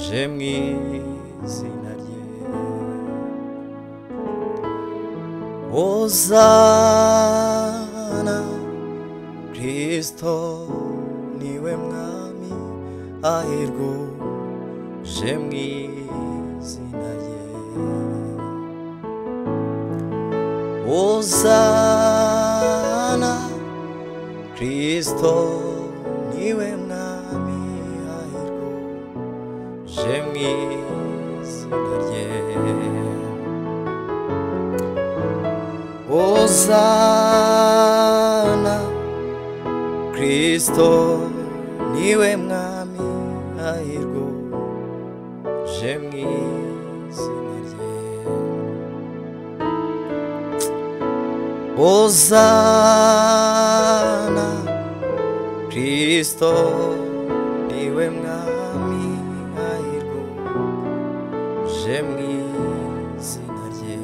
je mw'izina rye. Hozana Kristo niwe mwami ahirwa je mw'izina rye. Hozana Kristo niwe mwami ahirwa je mw'izina rye. Hozana Kristo niwe mwami ahirwa je mw'izina rye. Hozana Kristo niwe mwami ahirwa je mw'izina rye.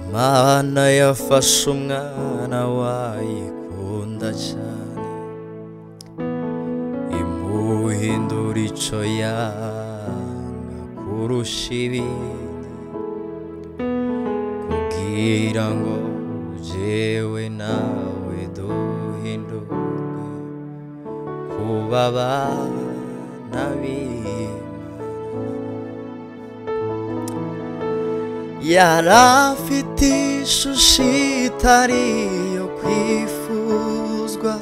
Imana yafashe umwana wayikunda cyane imuhindura ico yanga kurusha ibindi kugira ngo jewe nawe duhinduke kuba abana b'Imana. Yarafite ishusho itari iyo kwifuzwa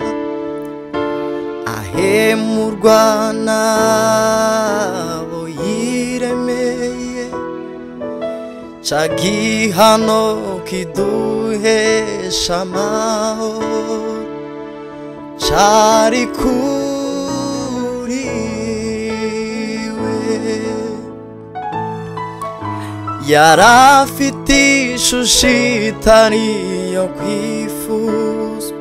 ahemurwa n'abo yiremeye ca gihano kiduhesha amahoro cari kuriwe. Yarafite ishusho itari iyo kwifuzwa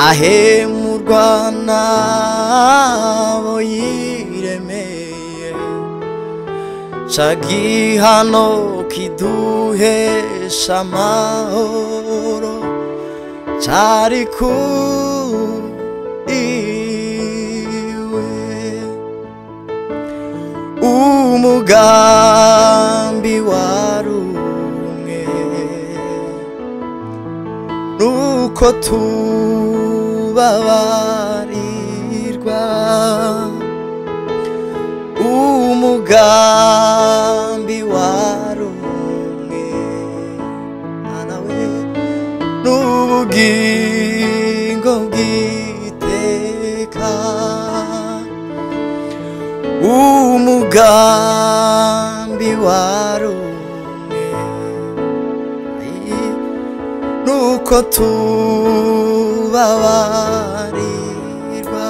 ahemurwa n'abo yiremeye ca gihano kiduhesha amahoro cari kuriwe. Umugambi warumwe nuko tubabarirwa. Umugambi warumwe anawe n'ubugingo bw'iteka. Umugambi warumwe nuko tubabarirwa.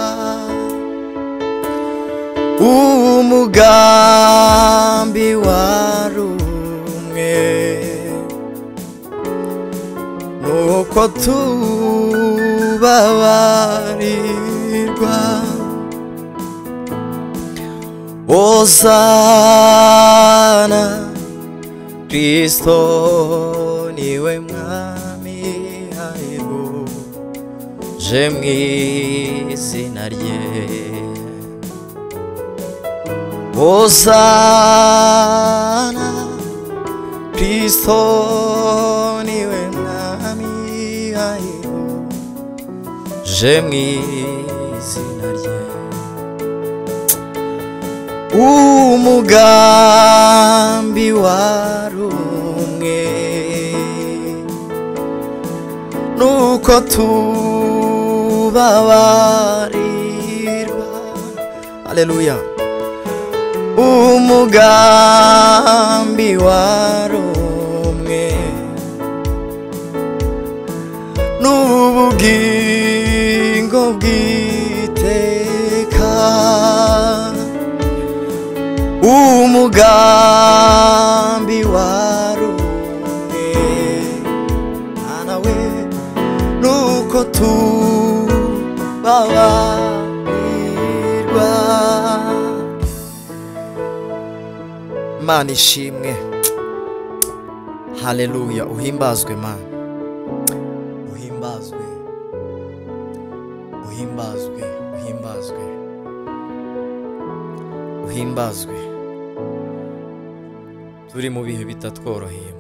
Umugambi warumwe nuko tubabarirwa. Hozana Kristo niwe mwami ahirwa je mw'izina rye. Hozana Kristo niwe mwami ahirwa je mw'izina rye. Umugambi warumwe nuko tubabarirwa. Haleluya. Umugambi warumwe n'ubugingo bw'iteka. Umugambi warumwe anawe nuko tubabarirwa. Mana ishimwe. Haleluya. Uhimbazwe Mana, uhimbazwe uhimbazwe, uhimbazwe, uhimbazwe. Turi mu bihe bitatworoheye,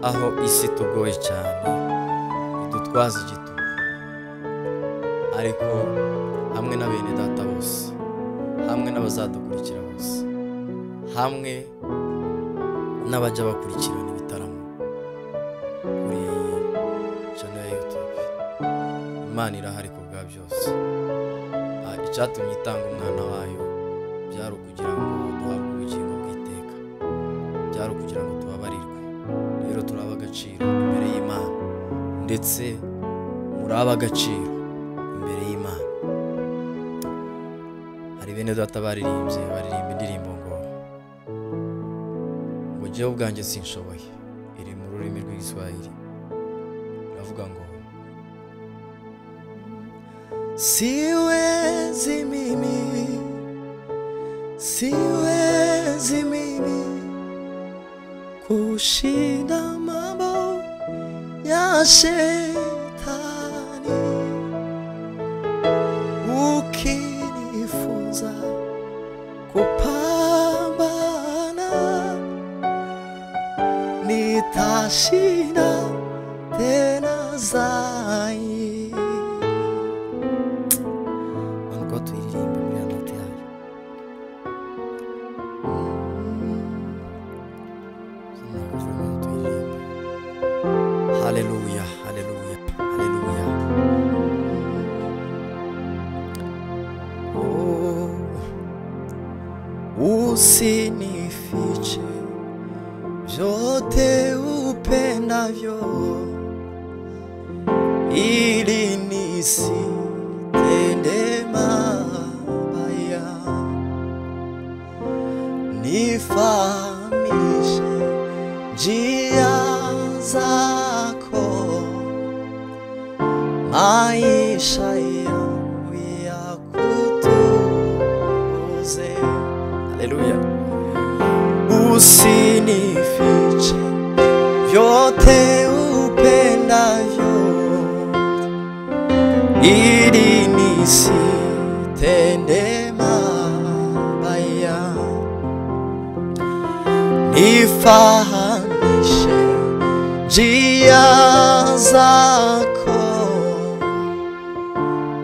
aho isi tugoye cyane, idutwaza igitugu, ariko hamwe na bene data bose, hamwe n'abazadukurikira bose, hamwe n'abajya bakurikirana ibitaramo kuri channel ya YouTube, Imana irahari ku bwa byose. Icyatumye itanga umwana wayo byari ukugira ngo duhabwe ubugingo bw'iteka, byari ukugira ngo tubabarirwe. Rero turaba agaciro imbere y'Imana, ndetse muraba agaciro imbere y'Imana. Hari bene data baririmba indirimbo ngo jewe ubwanjye sinshoboye, iri mu rurimi rw'Igiswahili, iravuga ngo siwezi mimi kushinda mambo ya shetani, ukinifunza kupambana nitashinda tena zaidi. Mungu tuirimbe muri anote yayo. Haleluya, haleluya, haleluya. Usinifiche vyote upendavyo, ili nisitende mabaya. Nifahamishe njia zako, maisha yangu yakutukuze. Haleluya. Usinifiche vyote upendavyo, ili nisitende mabaya. Nifahamishe njia zako,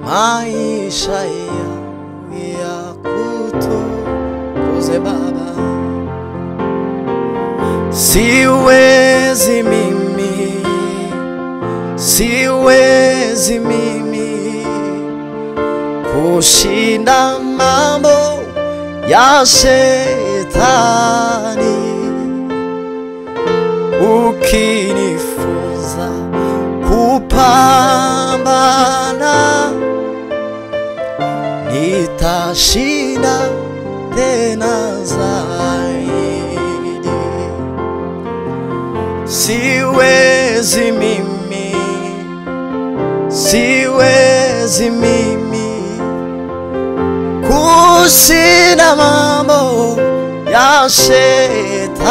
maisha yangu yakutukuze Baba. Siwezi mimi kushinda mambo ya shetani, ukinifunza kupambana nitashinda tena zaidi. Siwezi mimi kushinda mambo ya shetani,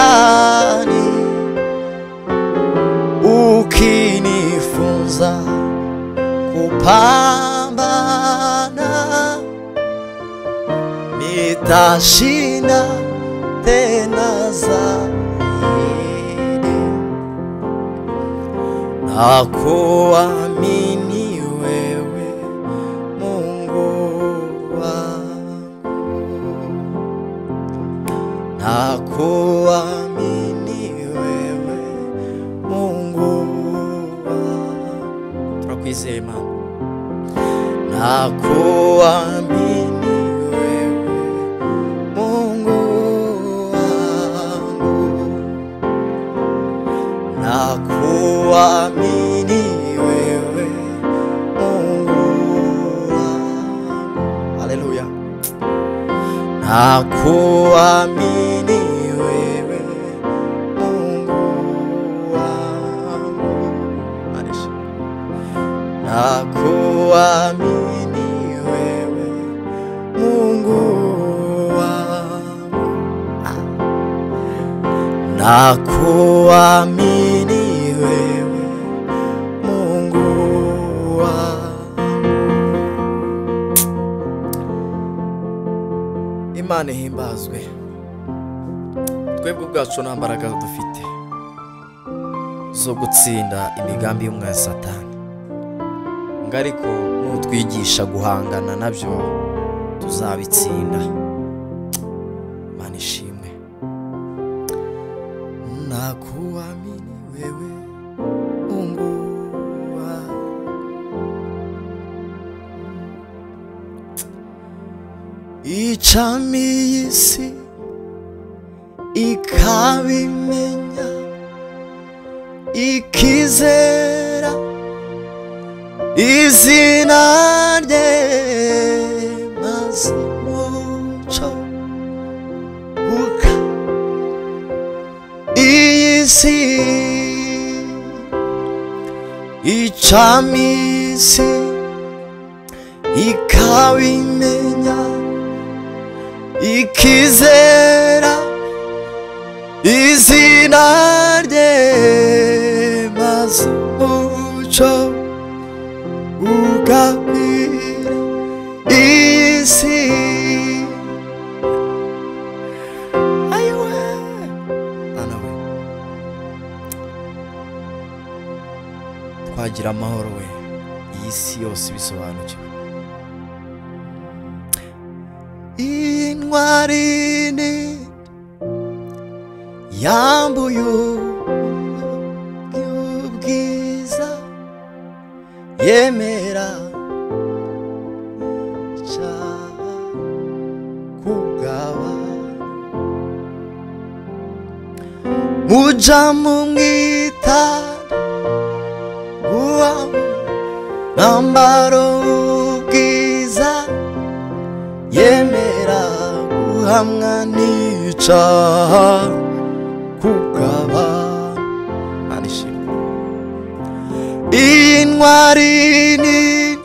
ukinifunza kupambana nitashinda tena zaidi. Nakuamini wewe Mungu wangu, nakuamini wewe Mungu wangu. Turakwizeye Imana. Nakuamini wewe Mungu wangu, nakuamini wewe Mungu wangu. Haleluya. Nakuamini wewe Mungu wangu. Marisha. Nakuamini wewe Mungu wangu. Nakuamini wewe Mungu wangu. Imana ihimbazwe. Twebwe ubwacu nta mbaraga dufite zo gutsinda imigambi y'umwa Satani, ngariko nutwigisha guhangana nabyo tuzabitsinda. Imana ishimwe. Nakuamini wewe Mungu wa icami y'isi ikabimenya, ikizera izina rye, maze umuco uka iyi si. Icami y'isi ikabimenya, ikizera izina rye, maze umuco ugakwira iyi si. Ayiwe Mana we, twagira amahoro we, iyi si yose bisobanukiwe. Intwari ni yambuye ubwiza, yemera icyaha kubw'aba. Muja mumwita mwambaro w'ubwiza, yemera guhamwa n'icyaha kubw'aba. Intwari nini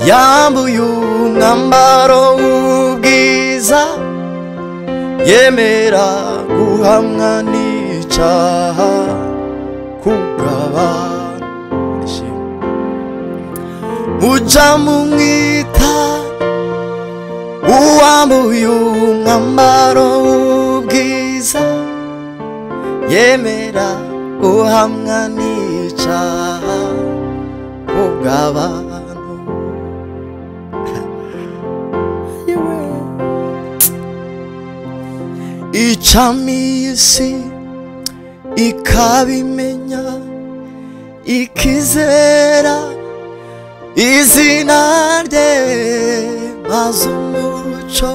yambuye umwambaro w'ubwiza, yemera guhamwa n'icyaha kubw'aba. Muja mumwita uwambuye umwambaro w'ubwiza, yemera guhamwa n'icyaha kubw'abantu. Icami y'isi ikabimenya, ikizera izina rye, maze umuco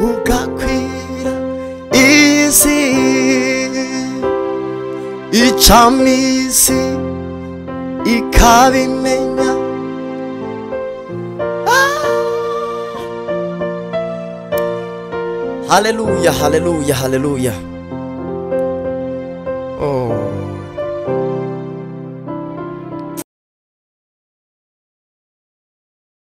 ugakwira iyi si. Icami y'isi ikabimenya, haleluya haleluya haleluya.